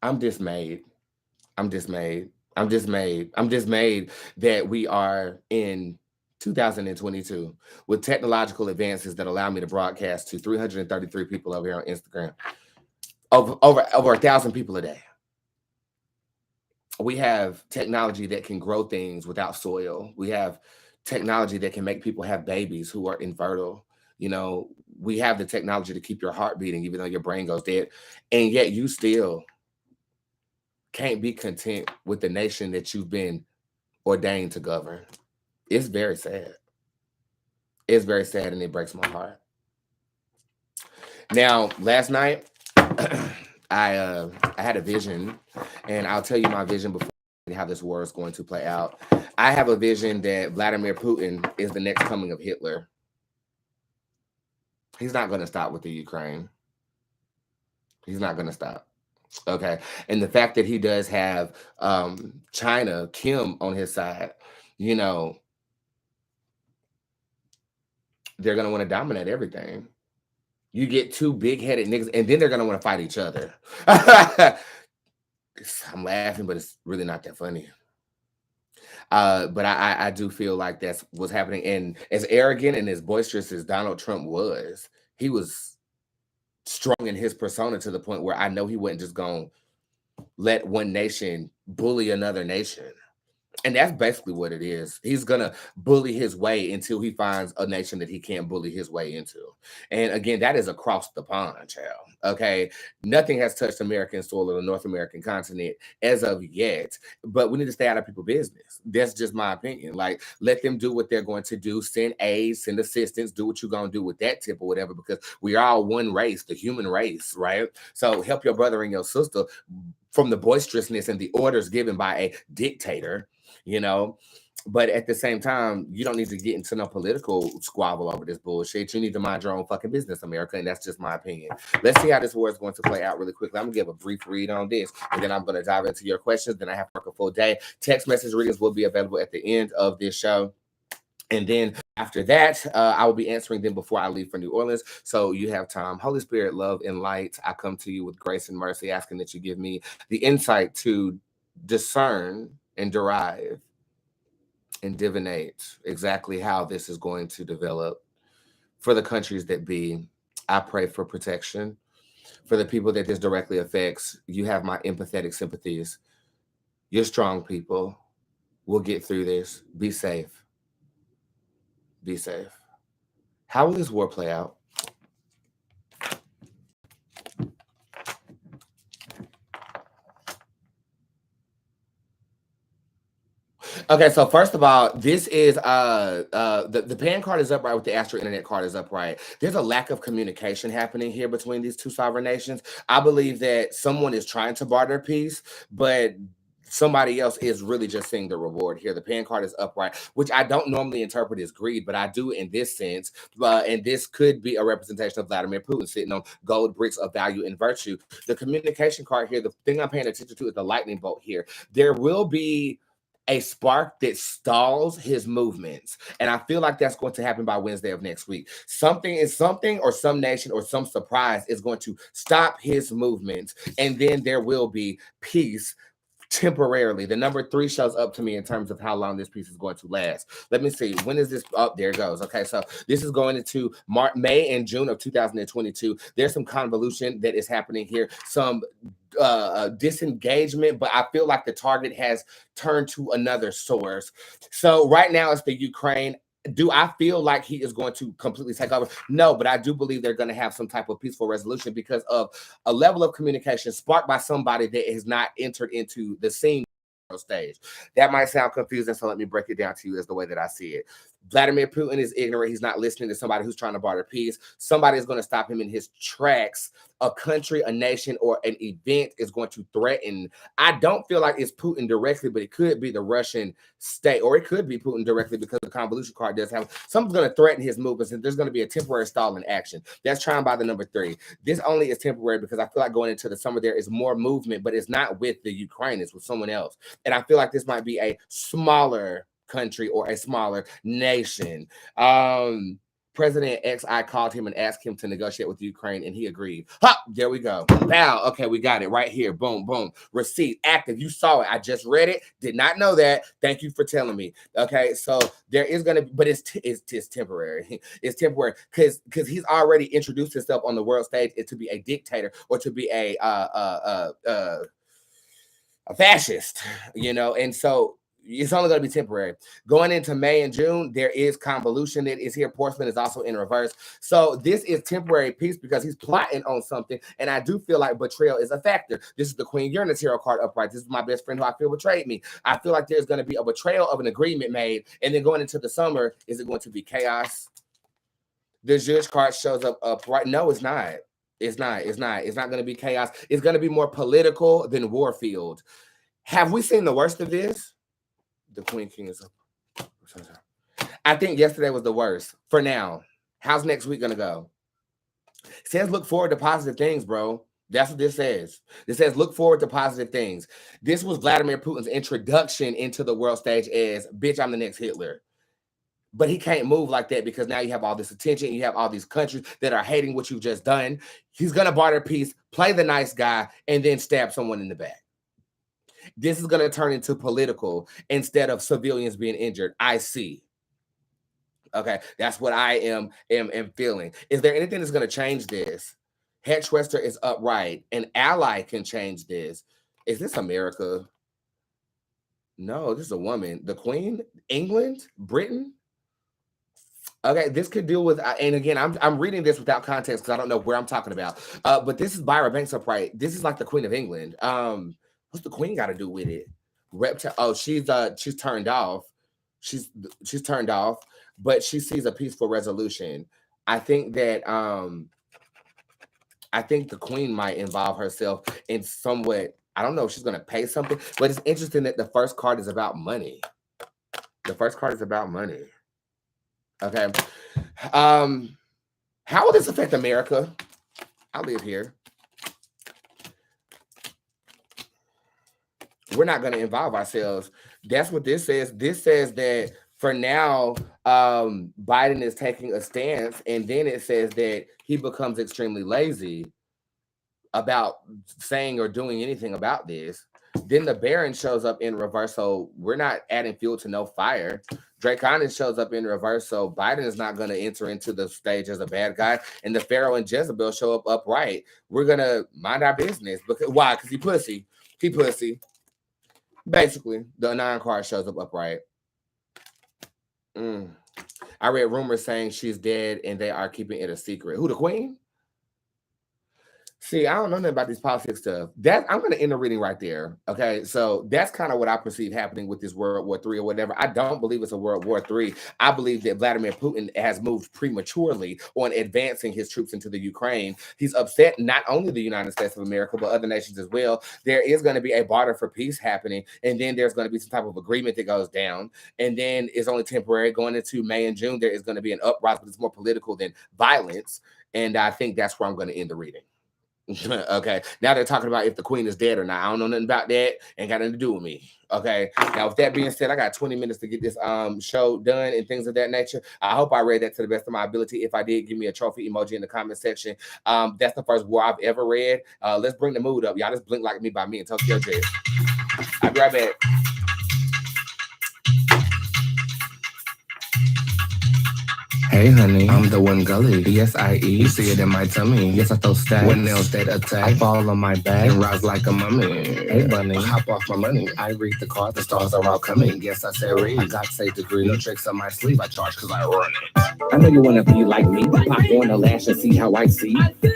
A: I'm dismayed. I'm dismayed. I'm dismayed. I'm dismayed that we are in 2022 with technological advances that allow me to broadcast to 333 people over here on Instagram. Over 1,000 people a day. We have technology that can grow things without soil. We have technology that can make people have babies who are infertile. We have the technology to keep your heart beating even though your brain goes dead. And yet you still can't be content with the nation that you've been ordained to govern. It's very sad. It's very sad and it breaks my heart. Now, last night, I had a vision, and I'll tell you my vision before how this war is going to play out. I have a vision that Vladimir Putin is the next coming of Hitler. He's not going to stop with the Ukraine. He's not going to stop. Okay. And the fact that he does have China, Kim, on his side, you know, they're going to want to dominate everything. You get two big-headed niggas, and then they're going to want to fight each other. I'm laughing, but it's really not that funny. But I do feel like that's what's happening. And as arrogant and as boisterous as Donald Trump was, he was strong in his persona to the point where I know he wasn't just going to let one nation bully another nation. And that's basically what it is. He's going to bully his way until he finds a nation that he can't bully his way into. And again, that is across the pond, child. Okay. Nothing has touched American soil or the North American continent as of yet, but we need to stay out of people's business. That's just my opinion. Like, let them do what they're going to do. Send aid, send assistance, do what you're going to do with that tip or whatever, because we are all one race, the human race, right? So help your brother and your sister from the boisterousness and the orders given by a dictator, you know. But at the same time, you don't need to get into no political squabble over this bullshit. You need to mind your own fucking business, America. And that's just my opinion. Let's see how this war is going to play out really quickly. I'm going to give a brief read on this, and then I'm going to dive into your questions. Then I have to work a full day. Text message readings will be available at the end of this show. And then after that, I will be answering them before I leave for New Orleans. So you have time. Holy Spirit, love, and light, I come to you with grace and mercy, asking that you give me the insight to discern and derive and divinate exactly how this is going to develop for the countries that be. I pray for protection. For the people that this directly affects, you have my empathetic sympathies. You're strong people. We'll get through this. Be safe. Be safe. How will this war play out? Okay, so first of all, this is the PAN card is upright with the Astro Internet card is upright. There's a lack of communication happening here between these two sovereign nations. I believe that someone is trying to barter peace, but somebody else is really just seeing the reward here. The PAN card is upright, which I don't normally interpret as greed, but I do in this sense. And this could be a representation of Vladimir Putin sitting on gold bricks of value and virtue. The communication card here, the thing I'm paying attention to is the lightning bolt here. There will be a spark that stalls his movements. And I feel like that's going to happen by Wednesday of next week. Something or some nation or some surprise is going to stop his movements. And then there will be peace temporarily. The number 3 shows up to me in terms of how long this piece is going to last. Let me see. When is this? Oh, there it goes. Okay, so this is going into May and June of 2022. There's some convolution that is happening here. Some disengagement, but I feel like the target has turned to another source. So right now it's the Ukraine. Do I feel like he is going to completely take over? No, but I do believe they're going to have some type of peaceful resolution because of a level of communication sparked by somebody that has not entered into the scene stage. That might sound confusing, so let me break it down to you as the way that I see it. Vladimir Putin is ignorant. He's not listening to somebody who's trying to barter peace. Somebody is going to stop him in his tracks. A country, a nation, or an event is going to threaten. I don't feel like it's Putin directly, but it could be the Russian state, or it could be Putin directly because the convolution card does have something's going to threaten his movements, and there's going to be a temporary stall in action. That's trying by the number 3. This only is temporary because I feel like going into the summer there is more movement, but it's not with the Ukraine, it's with someone else. And I feel like this might be a smaller country or a smaller nation. President X, I called him and asked him to negotiate with Ukraine, and he agreed. Ha! There we go. Now, okay, we got it right here. Boom, boom. Receipt, active. You saw it. I just read it. Did not know that. Thank you for telling me. Okay, so there is going to be, but it's temporary. It's temporary because he's already introduced himself on the world stage to be a dictator or to be a fascist, you know, and so it's only going to be temporary. Going into May and June, there is convolution that is here. Porcelain is also in reverse. So this is temporary peace because he's plotting on something. And I do feel like betrayal is a factor. This is the Queen Uranus tarot card upright. This is my best friend who I feel betrayed me. I feel like there's going to be a betrayal of an agreement made. And then going into the summer, is it going to be chaos? The judge card shows up upright. No, it's not. It's not. It's not. It's not going to be chaos. It's going to be more political than Warfield. Have we seen the worst of this? The Queen King is up. I think yesterday was the worst. For now. How's next week going to go? It says look forward to positive things, bro. That's what this says. This says look forward to positive things. This was Vladimir Putin's introduction into the world stage as, bitch, I'm the next Hitler. But he can't move like that because now you have all this attention. You have all these countries that are hating what you've just done. He's going to barter peace, play the nice guy, and then stab someone in the back. This is going to turn into political instead of civilians being injured. I see. Okay, that's what I am feeling. Is there anything that's going to change this? Hedgewester is upright. An ally can change this. Is this America? No, this is a woman. The Queen? England? Britain? Okay, this could deal with, and again, I'm reading this without context because I don't know where I'm talking about. But this is Byra Banks upright. This is like the Queen of England. What's the Queen got to do with it? Reptile. Oh, she's turned off. She's turned off, but she sees a peaceful resolution. I think that I think the Queen might involve herself in somewhat. I don't know if she's going to pay something, but it's interesting that the first card is about money. The first card is about money. Okay. How will this affect America? I live here. We're not going to involve ourselves. That's what this says. This says that for now, Biden is taking a stance, and then it says that he becomes extremely lazy about saying or doing anything about this. Then the Baron shows up in reverse, so we're not adding fuel to no fire. Draconis shows up in reverse, so Biden is not going to enter into the stage as a bad guy. And the Pharaoh and Jezebel show up upright. We're going to mind our business. Why? Because he pussy. He pussy. Basically, the Anon card shows up upright. I read rumors saying she's dead and they are keeping it a secret. Who, the Queen? See, I don't know nothing about this politics stuff. That I'm going to end the reading right there. Okay, so that's kind of what I perceive happening with this World War III or whatever. I don't believe it's a World War III. I believe that Vladimir Putin has moved prematurely on advancing his troops into the Ukraine. He's upset not only the United States of America, but other nations as well. There is going to be a barter for peace happening, and then there's going to be some type of agreement that goes down, and then it's only temporary. Going into May and June, there is going to be an uprising, but it's more political than violence, and I think that's where I'm going to end the reading. Okay, now they're talking about if the Queen is dead or not. I don't know nothing about that. Ain't got nothing to do with me. Okay, now with that being said, I got 20 minutes to get this show done and things of that nature. I hope I read that to the best of my ability. If I did, give me a trophy emoji in the comment section. That's the first war I've ever read. Let's bring the mood up. Y'all just blink like me by me and Tokyo Jet. I'll be right back. Hey honey, I'm the one gully. Yes, I eat. You see it in my tummy. Yes, I throw stacks. When nails that attack, I fall on my back and rise like a mummy. Hey bunny, hop off my money. I read the card, the stars are all coming. Yes, I said read. I got safe degree. No tricks on my sleeve. I charge cause I run it. I know you wanna be like me. Pop on the lash and see how I see.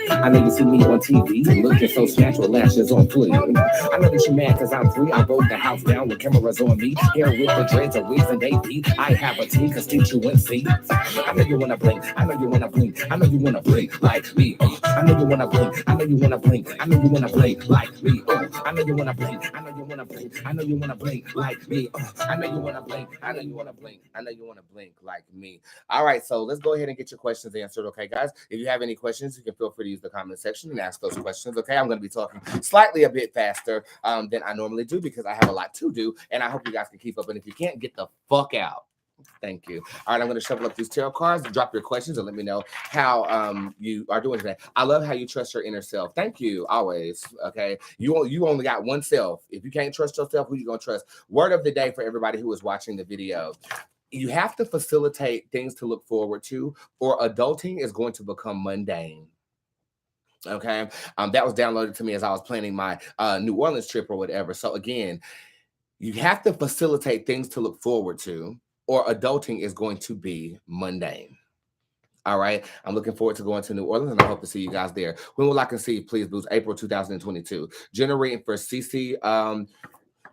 A: I know you see me on TV, looking so snatched with lashes on fleek. I know that you mad cause I'm free. I broke the house down with cameras on me. Hair with the dreads or wigs and they beat. I have a team constituency. I know you wanna blink. I know you wanna blink. I know you wanna blink like me. I know you wanna blink. I know you wanna blink. I know you wanna blink like me. I know you wanna blink. I know you wanna blink. I know you wanna blink like me. I know you wanna blink. I know you wanna blink. I know you wanna blink like me. All right, so let's go ahead and get your questions answered, okay, guys? If you have any questions, you can feel free to use the comment section and ask those questions, okay? I'm going to be talking slightly a bit faster than I normally do because I have a lot to do, and I hope you guys can keep up. And if you can't, get the fuck out. Thank you. All right, I'm going to shuffle up these tarot cards, drop your questions, and let me know how you are doing today. I love how you trust your inner self. Thank you, always, okay? You only got one self. If you can't trust yourself, who you going to trust? Word of the day for everybody who is watching the video. You have to facilitate things to look forward to, or adulting is going to become mundane. Okay, that was downloaded to me as I was planning my New Orleans trip or whatever. So again, you have to facilitate things to look forward to, or adulting is going to be mundane. All right, I'm looking forward to going to New Orleans, and I hope to see you guys there. When will I conceive? Please, Boots. April 2022. Generating for CC.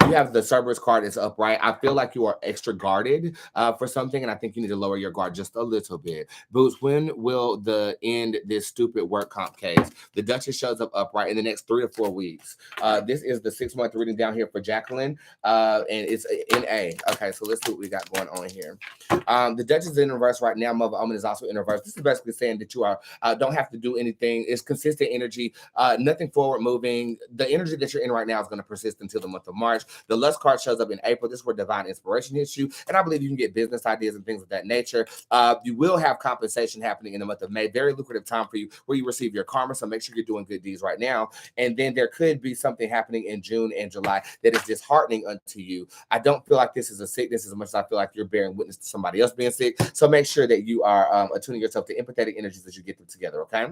A: You have the Cerberus card is upright. I feel like you are extra guarded for something, and I think you need to lower your guard just a little bit. Boots, when will the end this stupid work comp case? The Duchess shows up upright in the next 3 to 4 weeks. This is the 6-month reading down here for Jacqueline, and it's in A. Okay, so let's see what we got going on here. The Duchess is in reverse right now. Mother Omen is also in reverse. This is basically saying that you are don't have to do anything. It's consistent energy, nothing forward moving. The energy that you're in right now is going to persist until the month of March. The Lust card shows up in April. This is where divine inspiration hits you, and I believe you can get business ideas and things of that nature. You will have compensation happening in the month of May. Very lucrative time for you where you receive your karma, so make sure you're doing good deeds right now. And then there could be something happening in June and July that is disheartening unto you. I don't feel like this is a sickness as much as I feel like you're bearing witness to somebody else being sick. So make sure that you are attuning yourself to empathetic energies as you get them together, okay?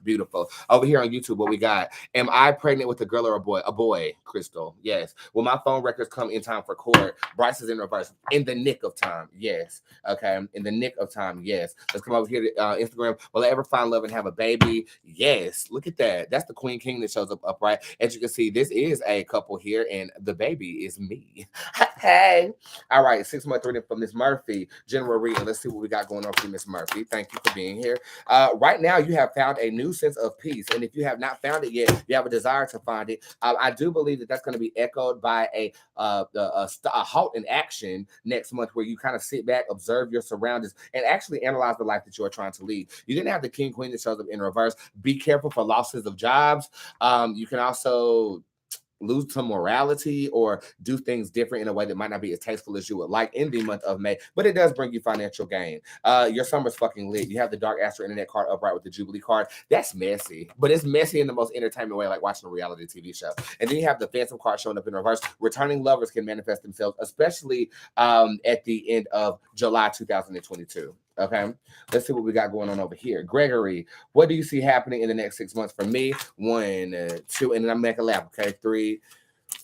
A: Beautiful. Over here on YouTube, what we got? Am I pregnant with a girl or a boy? A boy, Crystal. Yes. Will my phone records come in time for court? Bryce is in reverse. In the nick of time. Yes. Okay. In the nick of time. Yes. Let's come over here to Instagram. Will I ever find love and have a baby? Yes. Look at that. That's the Queen King that shows up upright. As you can see, this is a couple here, and the baby is me. Hey. All right. 6-month reading from Miss Murphy. General reading. Let's see what we got going on for Miss Murphy. Thank you for being here. Right now, you have found a new sense of peace, and if you have not found it yet, you have a desire to find it. I do believe that that's going to be echoed by a halt in action next month, where you kind of sit back, observe your surroundings, and actually analyze the life that you are trying to lead. You're going to have the King Queen that shows up in reverse. Be careful for losses of jobs. You can also lose some morality or do things different in a way that might not be as tasteful as you would like in the month of May, but it does bring you financial gain. Your summer's fucking lit. You have the Dark Astro Internet card upright with the Jubilee card. That's messy, but it's messy in the most entertainment way, like watching a reality TV show. And then you have the Phantom card showing up in reverse. Returning lovers can manifest themselves, especially at the end of July 2022. Okay, let's see what we got going on over here. Gregory, what do you see happening in the next 6 months for me? 1, 2, and then I'm making a lap. Okay, 3,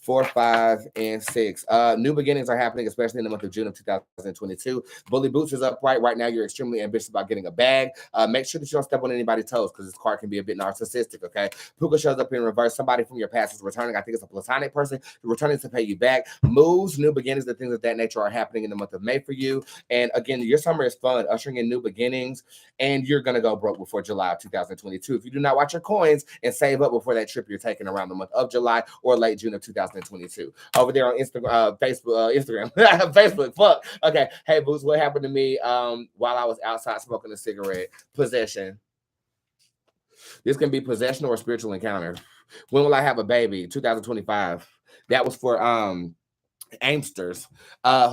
A: 4, 5, and 6. New beginnings are happening, especially in the month of June of 2022. Bully Boots is upright right now. You're extremely ambitious about getting a bag. Make sure that you don't step on anybody's toes, because this card can be a bit narcissistic. Okay, Puka shows up in reverse. Somebody from your past is returning. I think it's a platonic person returning to pay you back. Moves, new beginnings, the things of that nature are happening in the month of May for you. And again, your summer is fun, ushering in new beginnings, and you're gonna go broke before July of 2022 if you do not watch your coins and save up before that trip you're taking around the month of July or late June of 2022. Over there on Instagram, Instagram, Facebook. Fuck. Okay. Hey, Boots, what happened to me while I was outside smoking a cigarette? Possession. This can be possession or a spiritual encounter. When will I have a baby? 2025. That was for Aimsters.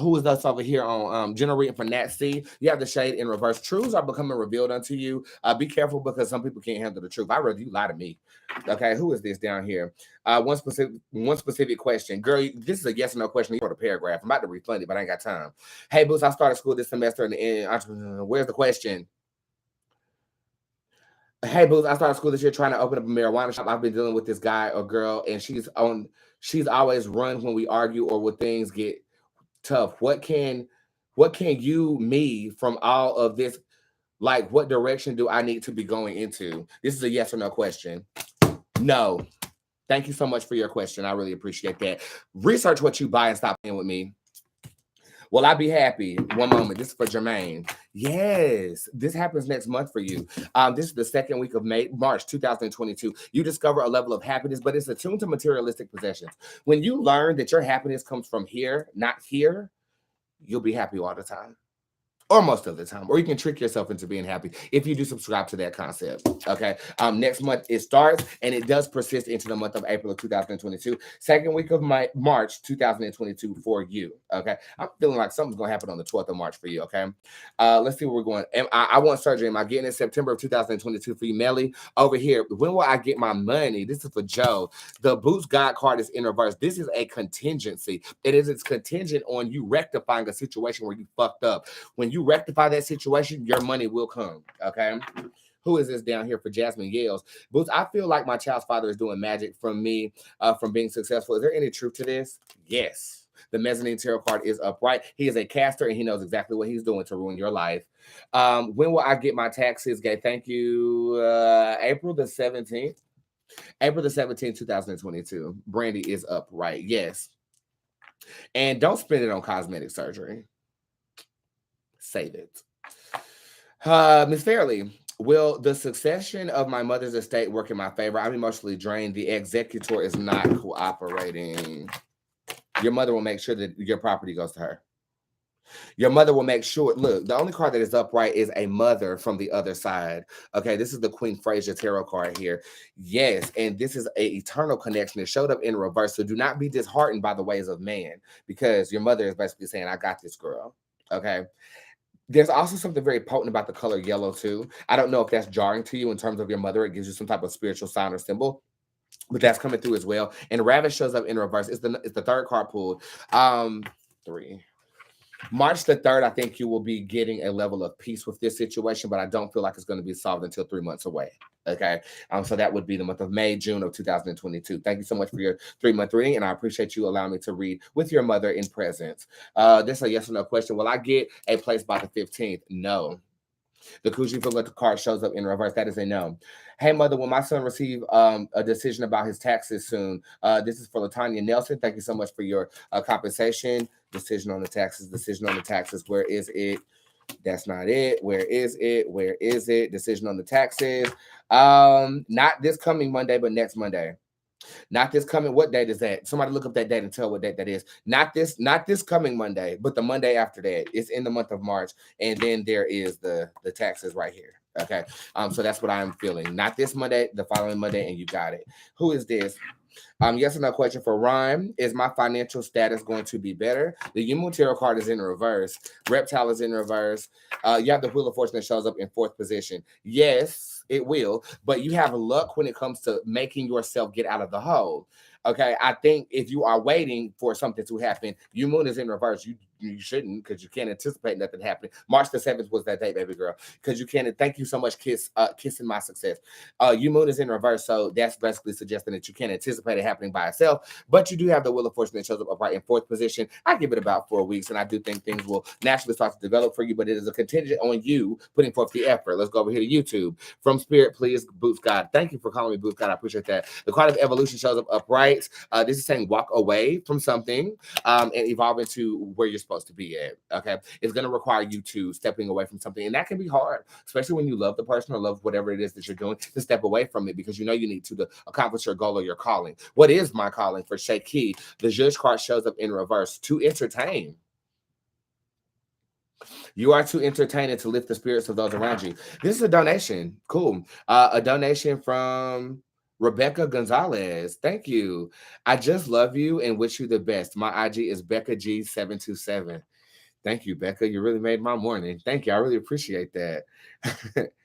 A: Who is us over here on general reading for Nat C? You have the shade in reverse. Truths are becoming revealed unto you. Be careful, because some people can't handle the truth. I'd rather you lie to me. Okay, who is this down here? One specific question. Girl, this is a yes or no question. You wrote a paragraph. I'm about to refund it, but I ain't got time. Hey, Boots, I started school this semester and where's the question? Hey, Boots, I started school this year trying to open up a marijuana shop. I've been dealing with this guy or girl, and she's always run when we argue or when things get tough. What can you, me, from all of this? Like, what direction do I need to be going into? This is a yes or no question. No. Thank you so much for your question. I really appreciate that. Research what you buy and stop playing with me. Will I be happy? One moment. This is for Jermaine. Yes, this happens next month for you. This is the second week of March 2022. You discover a level of happiness, but it's attuned to materialistic possessions. When you learn that your happiness comes from here, not here, you'll be happy all the time. Or most of the time, or you can trick yourself into being happy if you do subscribe to that concept. Okay. Next month it starts, and it does persist into the month of April of 2022. Second week of March 2022 for you. Okay. I'm feeling like something's gonna happen on the 12th of March for you. Okay. Let's see where we're going. I want surgery. Am I getting it September of 2022 for you, Melly? Over here. When will I get my money? This is for Joe. The Boots God card is in reverse. This is a contingency. It's contingent on you rectifying a situation where you fucked up. When you rectify that situation, your money will come. Okay. Who is this down here for Jasmine Yales? Boots, I feel like my child's father is doing magic from me, from being successful. Is there any truth to this? Yes. The mezzanine tarot card is upright. He is a caster, and he knows exactly what he's doing to ruin your life. When will I get my taxes? Gay, thank you. April the 17th. April the 17th, 2022. Brandy is upright. Yes. And don't spend it on cosmetic surgery. Save it. Miss Fairley, will the succession of my mother's estate work in my favor? I'm emotionally drained. The executor is not cooperating. Your mother will make sure that your property goes to her. Your mother will make sure. Look, the only card that is upright is a mother from the other side. Okay, this is the Queen Fraser Tarot card here. Yes, and this is an eternal connection. It showed up in reverse. So do not be disheartened by the ways of man, because your mother is basically saying, I got this girl. Okay. There's also something very potent about the color yellow too. I don't know if that's jarring to you in terms of your mother. It gives you some type of spiritual sign or symbol, but that's coming through as well. And Ravish shows up in reverse. It's the third card pulled. Three. March the 3rd, I think you will be getting a level of peace with this situation, but I don't feel like it's going to be solved until 3 months away. Okay. So that would be the month of May, June of 2022. Thank you so much for your 3-month reading, and I appreciate you allowing me to read with your mother in presence. This is a yes or no question. Will I get a place by the 15th? No. The Kuji Philip card shows up in reverse. That is a no. Hey, mother, will my son receive a decision about his taxes soon? This is for Latanya Nelson. Thank you so much for your compensation. Decision on the taxes. Decision on the taxes. Where is it? That's not it. Where is it? Where is it? Decision on the taxes. Not this coming Monday, but next Monday. Not this coming. What date is that? Somebody look up that date and tell what date that is. Not this coming Monday, but the Monday after that. It's in the month of March, and then there is the taxes right here. Okay. So that's what I'm feeling. Not this Monday, the following Monday, and you got it. Who is this? Yes or no question for Rhyme. Is my financial status going to be better? The Yumu Tarot card is in reverse. Reptile is in reverse. You have the Wheel of Fortune that shows up in 4th position. Yes, it will, but you have luck when it comes to making yourself get out of the hole. Okay, I think if you are waiting for something to happen, your moon is in reverse. You shouldn't, because you can't anticipate nothing happening. March the 7th was that day, baby girl, because you can't. Thank you so much, kissing my success. Your moon is in reverse, so that's basically suggesting that you can't anticipate it happening by itself. But you do have the Wheel of Fortune that shows up upright in 4th position. I give it about 4 weeks, and I do think things will naturally start to develop for you. But it is a contingent on you putting forth the effort. Let's go over here to YouTube. From Spirit, please, Boots God. Thank you for calling me Boots God. I appreciate that. The card of evolution shows up upright. This is saying walk away from something and evolve into where you're supposed to be at. Okay, it's going to require you to stepping away from something, and that can be hard, especially when you love the person or love whatever it is that you're doing, to step away from it, because you know you need to accomplish your goal or your calling. What is my calling for Shaky? The Judge card shows up in reverse. To entertain. You are to entertain and to lift the spirits of those around you. This is a donation. Cool. A donation from Rebecca Gonzalez. Thank you. I just love you and wish you the best. My IG is Becca G727. Thank you, Becca. You really made my morning. Thank you. I really appreciate that.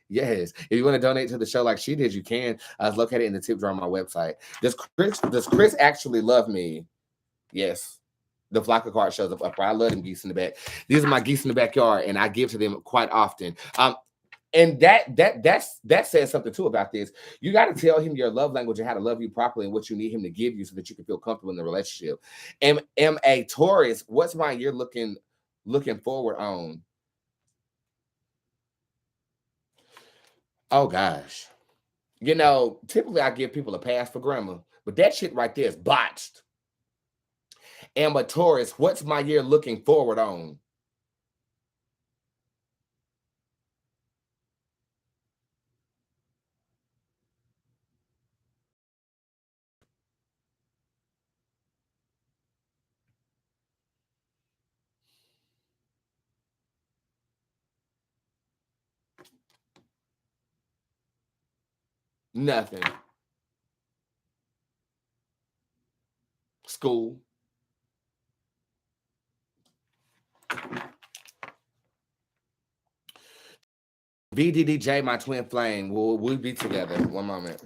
A: Yes. If you want to donate to the show like she did, you can. It's located in the tip jar on my website. Does Chris actually love me? Yes. The Flocka card shows up upright. I love them geese in the back. These are my geese in the backyard, and I give to them quite often. And that says something too about this. You got to tell him your love language and how to love you properly and what you need him to give you so that you can feel comfortable in the relationship. Am a Taurus, what's my year looking forward on? Oh gosh. You know, typically I give people a pass for grammar, but that shit right there is botched. Am a Taurus, what's my year looking forward on? Nothing. School. VDDJ, my twin flame. We'll be together. One moment.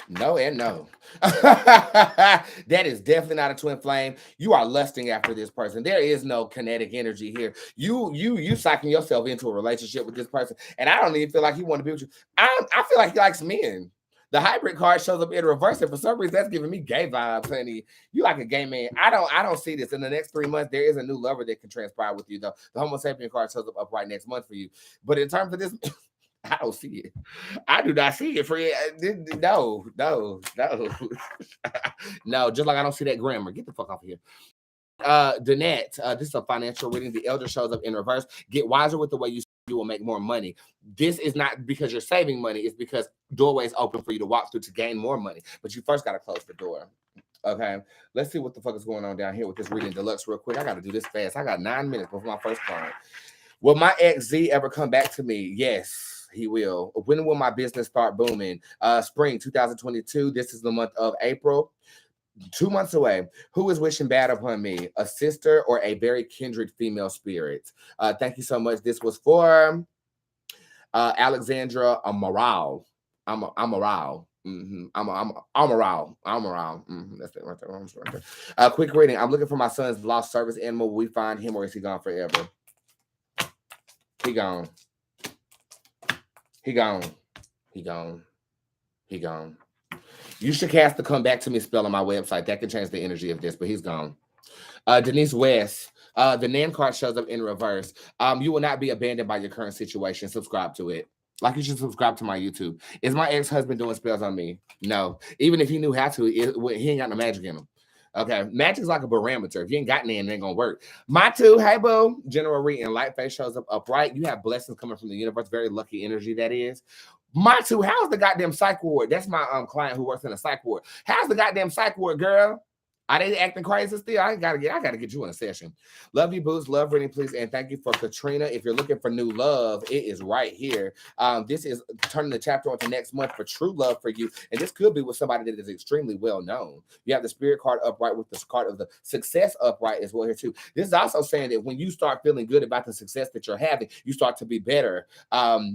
A: No and no. That is definitely not a twin flame. You are lusting after this person. There is no kinetic energy here. You psyching yourself into a relationship with this person, and I don't even feel like he want to be with you. I feel like he likes men. The hybrid card shows up in reverse, and for some reason that's giving me gay vibes, honey. You like a gay man. I don't see this. In the next 3 months, there is a new lover that can transpire with you, though. The Homo sapien card shows up upright next month for you. But in terms of this, I don't see it. I do not see it, friend. No, no, no. No, just like I don't see that grammar. Get the fuck off of here. Danette, this is a financial reading. The elder shows up in reverse. Get wiser with the way you will make more money. This is not because you're saving money. It's because doorways open for you to walk through to gain more money. But you first got to close the door. Okay, let's see what the fuck is going on down here with this reading deluxe real quick. I got to do this fast. I got 9 minutes before my first client. Will my ex Z ever come back to me? Yes, he will. When will my business start booming? Spring 2022. This is the month of April. 2 months away. Who is wishing bad upon me? A sister or a very kindred female spirit? Thank you so much. This was for Alexandra Amaral. Amaral. Amaral. That's it right there. Quick reading. I'm looking for my son's lost service animal. Will we find him or is he gone forever? He gone. He gone. He gone. He gone. You should cast the come back to me spell on my website. That can change the energy of this, but he's gone. Denise West. The Nan card shows up in reverse. You will not be abandoned by your current situation. Subscribe to it. Like you should subscribe to my YouTube. Is my ex-husband doing spells on me? No. Even if he knew how to, he ain't got no magic in him. Okay, magic's like a barometer. If you ain't got none, it ain't gonna work. My two, hey boo. General reading, light face shows up upright. You have blessings coming from the universe. Very lucky energy that is. My two, how's the goddamn psych ward? That's my client who works in a psych ward. How's the goddamn psych ward, girl? Are they acting crazy still? I gotta get you in a session. Love you, Boots. Love reading, please. And thank you for Katrina. If you're looking for new love, it is right here. This is turning the chapter on to next month for true love for you. And this could be with somebody that is extremely well known. You have the spirit card upright with the card of the success upright as well here too. This is also saying that when you start feeling good about the success that you're having, you start to be better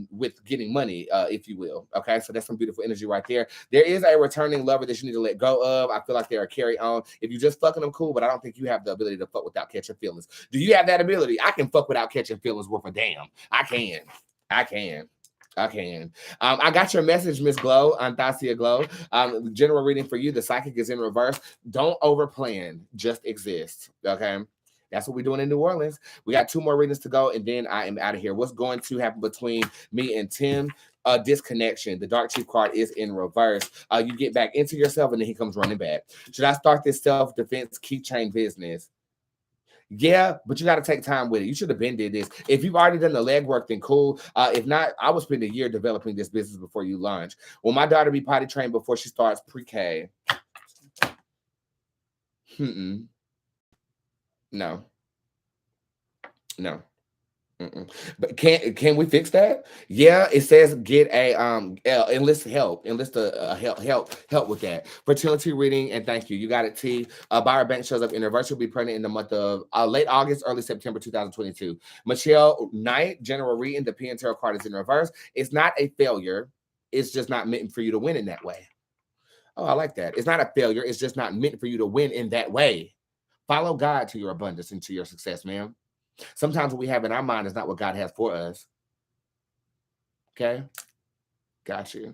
A: with getting money, if you will. Okay, so that's some beautiful energy right there. There is a returning lover that you need to let go of. I feel like they're a carry on. If you just fucking them, cool, but I don't think you have the ability to fuck without catching feelings. Do you have that ability? I can fuck without catching feelings worth a damn. I can. I got your message, Miss Glow, Antasia Glow. General reading for you. The psychic is in reverse. Don't overplan. Just exist. Okay. That's what we're doing in New Orleans. We got 2 more readings to go, and then I am out of here. What's going to happen between me and Tim? Disconnection. The Dark Chief card is in reverse. You get back into yourself, and then he comes running back. Should I start this self-defense keychain business? Yeah, but you got to take time with it. You should have been did this. If you've already done the legwork, then cool. If not, I would spend a year developing this business before you launch. Will my daughter be potty trained before she starts pre-K? No. But can we fix that? Yeah, it says get a enlist help help with that fertility reading, and thank you. You got it. T. Byra Banks shows up in reverse. She'll be pregnant in the month of late August, early September 2022. Michelle Knight, general reading. The P and Tarot card is in reverse. It's not a failure. It's just not meant for you to win in that way. Oh, I like that. It's not a failure. It's just not meant for you to win in that way. Follow God to your abundance and to your success, ma'am. Sometimes what we have in our mind is not what God has for us. Okay? Got you.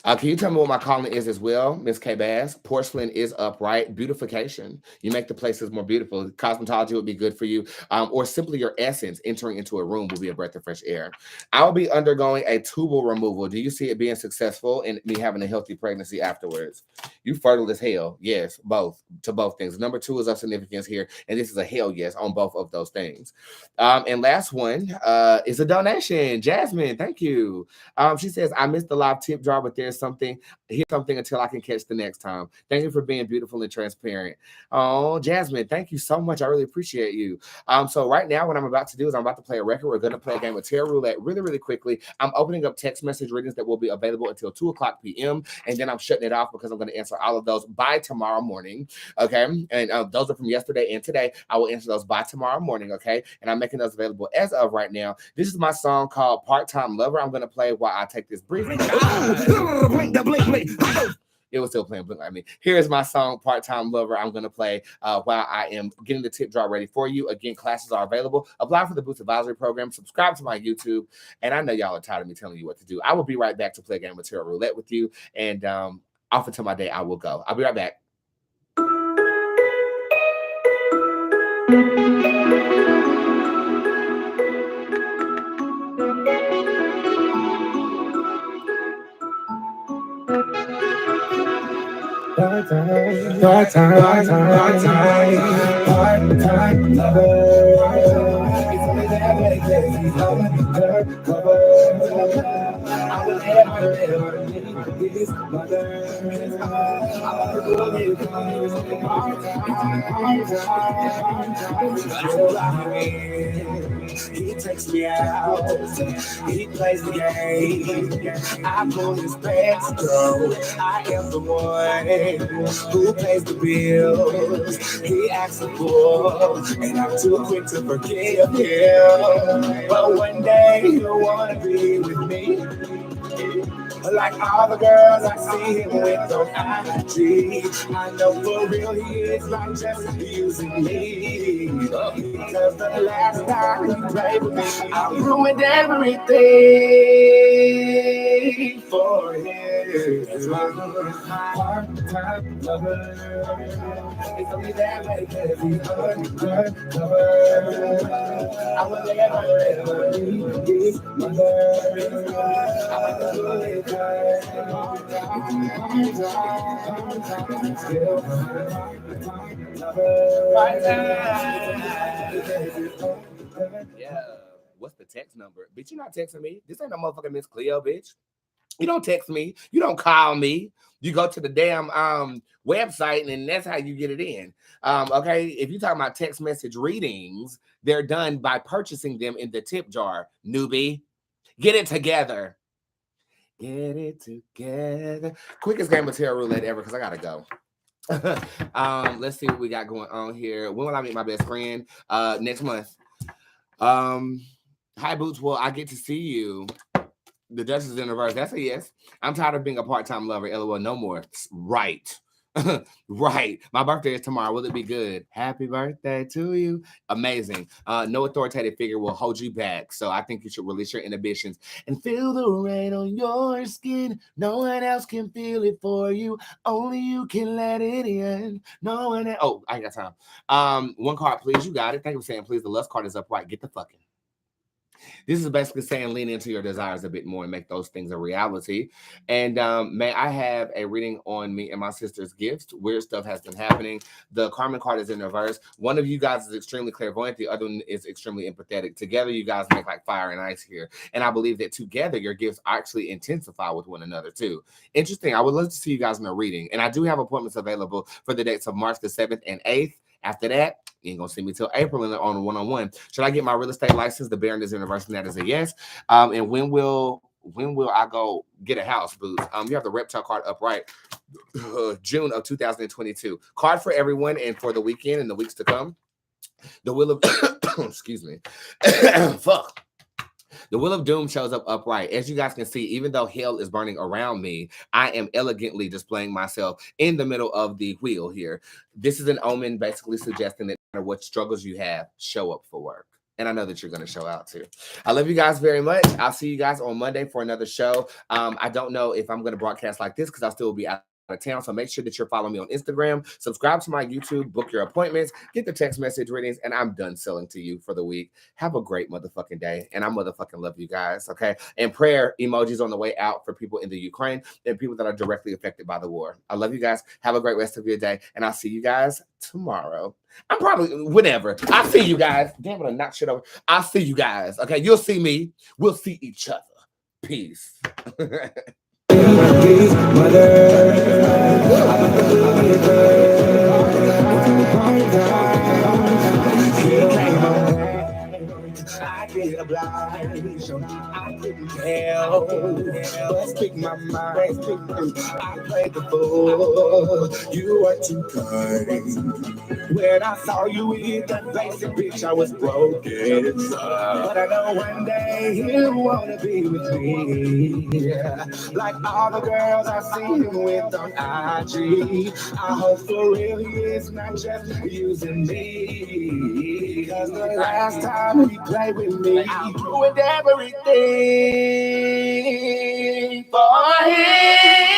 A: Can you tell me what my calling is as well, Miss K Bass? Porcelain is upright. Beautification. You make the places more beautiful. Cosmetology would be good for you. Or simply your essence entering into a room will be a breath of fresh air. I will be undergoing a tubal removal. Do you see it being successful and me having a healthy pregnancy afterwards? You fertile as hell. Yes, both. To both things. Number 2 is of significance here. And this is a hell yes on both of those things. And last one is a donation. Jasmine, thank you. She says, I missed the live tip jar, but here's something until I can catch the next time. Thank you for being beautiful and transparent. Oh, Jasmine, thank you so much. I really appreciate you. So right now, what I'm about to do is I'm about to play a record. We're going to play a game of Tarot Roulette really, really quickly. I'm opening up text message readings that will be available until 2:00 p.m. And then I'm shutting it off because I'm going to answer all of those by tomorrow morning. Okay. And those are from yesterday and today. I will answer those by tomorrow morning. Okay. And I'm making those available as of right now. This is my song called Part-Time Lover. I'm going to play while I take this brief. It was still playing Blink Like Me. Here's my song, Part-Time Lover. I'm going to play while I am getting the tip jar ready for you. Again, classes are available. Apply for the Boots Advisory Program. Subscribe to my YouTube. And I know y'all are tired of me telling you what to do. I will be right back to play a game of Tarot Roulette with you. And off until my day, I will go. I'll be right back. part-time lover. It's only that way, 'cause he's undercover. I will never leave his mother. I will do it part-time. He takes me out, he plays the game. I pull his pants down. I am the one who pays the bills. He acts a fool, and I'm too quick to forgive him. But one day he'll wanna be with me, like all the girls I see him with on IG. I know for real he is not just using me. Because the last time he played with me, I ruined everything for him. It's my part-time lover. It's only that way, 'cause he's undercover. I will never leave his mother. I will do it. Yeah. What's the text number? Bitch, you're not texting me. This ain't no motherfucking Miss Cleo, bitch. You don't text me. You don't call me. You go to the damn website, and that's how you get it in. Okay, if you're talking about text message readings, they're done by purchasing them in the tip jar. Newbie, get it together. Get it together. Quickest game of tarot roulette ever, because I gotta go. Let's see what we got going on here. When will I meet my best friend? Next month. Hi Boots. Well, I get to see you. The Duchess in reverse. That's a yes. I'm tired of being a part-time lover. LOL. No more. Right. Right. My birthday is tomorrow. Will it be good? Happy birthday to you. Amazing. No authoritative figure will hold you back. So I think you should release your inhibitions and feel the rain on your skin. No one else can feel it for you. Only you can let it in. No one else. Oh, I ain't got time. One card, please. You got it. Thank you for saying please. The lust card is upright. Get the fucking. This is basically saying lean into your desires a bit more and make those things a reality. And may I have a reading on me and my sister's gifts? Weird stuff has been happening. The Karma card is in reverse. One of you guys is extremely clairvoyant. The other one is extremely empathetic. Together, you guys make like fire and ice here. And I believe that together, your gifts actually intensify with one another too. Interesting. I would love to see you guys in a reading. And I do have appointments available for the dates of March the 7th and 8th. After that, you ain't gonna see me till April on a one-on-one. Should I get my real estate license? The Baron is Universe, and that is a yes. And when will I go get a house, Boots? You have the reptile card upright. June of 2022. Card for everyone and for the weekend and the weeks to come. The Wheel of excuse me. Fuck. The Wheel of Doom shows up upright. As you guys can see, even though hell is burning around me, I am elegantly displaying myself in the middle of the wheel here. This is an omen basically suggesting that no matter what struggles you have, show up for work. And I know that you're going to show out too. I love you guys very much. I'll see you guys on Monday for another show. I don't know if I'm going to broadcast like this because I'll still be out of town. So make sure that you're following me on Instagram, subscribe to my YouTube, book your appointments, get the text message readings, and I'm done selling to you for the week. Have a great motherfucking day. And I motherfucking love you guys. Okay. And prayer emojis on the way out for people in the Ukraine and people that are directly affected by the war. I love you guys. Have a great rest of your day. And I'll see you guys tomorrow. I'm probably whenever. I'll see you guys. Damn it, I knock shit over. I'll see you guys. Okay. You'll see me. We'll see each other. Peace. I get obliged, I couldn't tell, but speak my mind, I played the fool, you were too kind, when I saw you with that basic bitch, I was broken, but I know one day he'll wanna be with me, yeah. Like all the girls I see him with on IG, I hope for real he is not just using me, because the last time he played with me, I ruined everything for him.